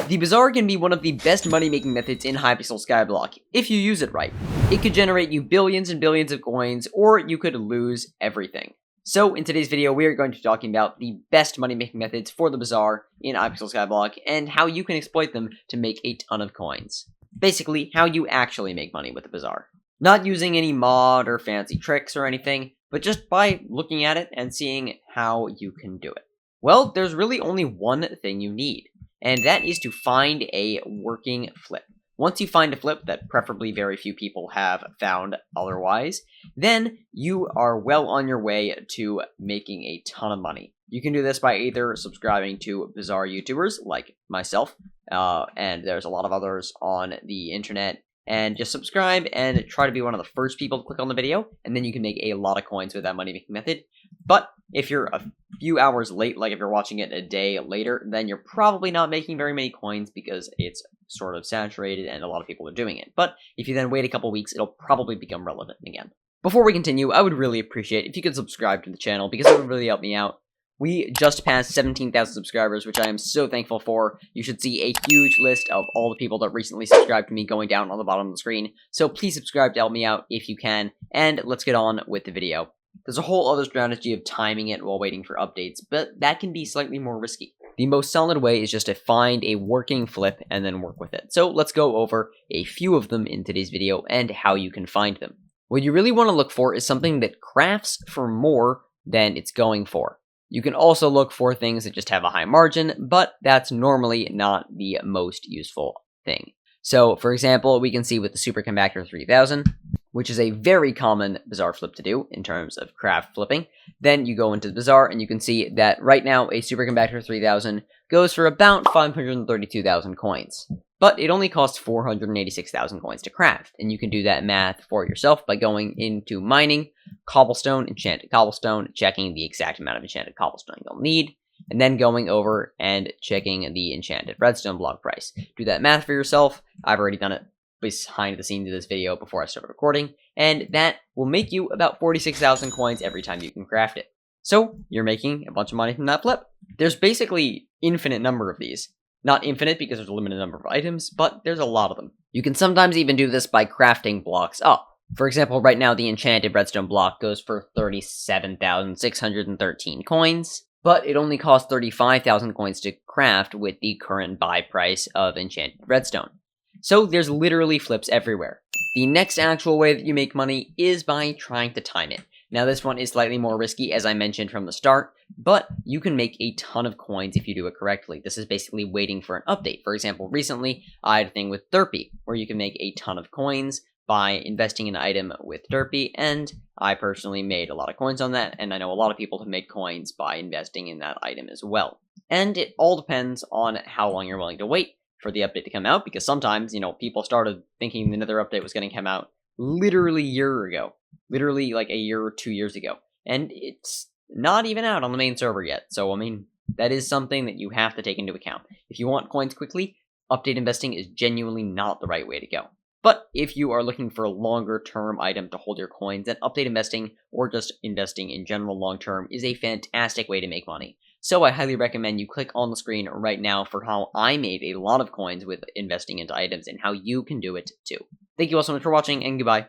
The Bazaar can be one of the best money-making methods in Hypixel Skyblock, if you use it right. It could generate you billions and billions of coins, or you could lose everything. So, in today's video, we are going to be talking about the best money-making methods for the Bazaar in Hypixel Skyblock, and how you can exploit them to make a ton of coins. Basically, how you actually make money with the Bazaar. Not using any mod or fancy tricks or anything, but just by looking at it and seeing how you can do it. Well, there's really only one thing you need, and that is to find a working flip. Once you find a flip that preferably very few people have found otherwise, then you are well on your way to making a ton of money. You can do this by either subscribing to Bazaar YouTubers like myself, and there's a lot of others on the internet, and just subscribe and try to be one of the first people to click on the video, and then you can make a lot of coins with that money-making method. But if you're a few hours late, like if you're watching it a day later, then you're probably not making very many coins because it's sort of saturated and a lot of people are doing it. But if you then wait a couple weeks, it'll probably become relevant again. Before we continue, I would really appreciate if you could subscribe to the channel because it would really help me out. We just passed 17,000 subscribers, which I am so thankful for. You should see a huge list of all the people that recently subscribed to me going down on the bottom of the screen. So please subscribe to help me out if you can, and let's get on with the video. There's a whole other strategy of timing it while waiting for updates, but that can be slightly more risky. The most solid way is just to find a working flip and then work with it. So let's go over a few of them in today's video and how you can find them. What you really want to look for is something that crafts for more than it's going for. You can also look for things that just have a high margin, but that's normally not the most useful thing. So, for example, we can see with the Supercompactor 3000, which is a very common Bazaar flip to do in terms of craft flipping. Then you go into the Bazaar and you can see that right now a Supercompactor 3000 goes for about 532,000 coins. But it only costs 486,000 coins to craft, and you can do that math for yourself by going into mining, cobblestone, enchanted cobblestone, checking the exact amount of enchanted cobblestone you'll need, and then going over and checking the enchanted redstone block price. Do that math for yourself. I've already done it behind the scenes of this video before I started recording, and that will make you about 46,000 coins every time you can craft it. So, you're making a bunch of money from that flip. There's basically infinite number of these. Not infinite because there's a limited number of items, but there's a lot of them. You can sometimes even do this by crafting blocks up. For example, right now the enchanted redstone block goes for 37,613 coins, but it only costs 35,000 coins to craft with the current buy price of enchanted redstone. So there's literally flips everywhere. The next actual way that you make money is by trying to time it. Now this one is slightly more risky, as I mentioned from the start, but you can make a ton of coins if you do it correctly. This is basically waiting for an update. For example, recently I had a thing with Derpy, where you can make a ton of coins by investing in an item with Derpy, and I personally made a lot of coins on that, and I know a lot of people have made coins by investing in that item as well. And it all depends on how long you're willing to wait for the update to come out, because sometimes, people started thinking another update was going to come out literally a year ago. Literally like a year or 2 years ago. And it's not even out on the main server yet. So, that is something that you have to take into account. If you want coins quickly, update investing is genuinely not the right way to go. But if you are looking for a longer term item to hold your coins, then update investing, or just investing in general long term, is a fantastic way to make money. So I highly recommend you click on the screen right now for how I made a lot of coins with investing into items and how you can do it too. Thank you all so much for watching, and goodbye.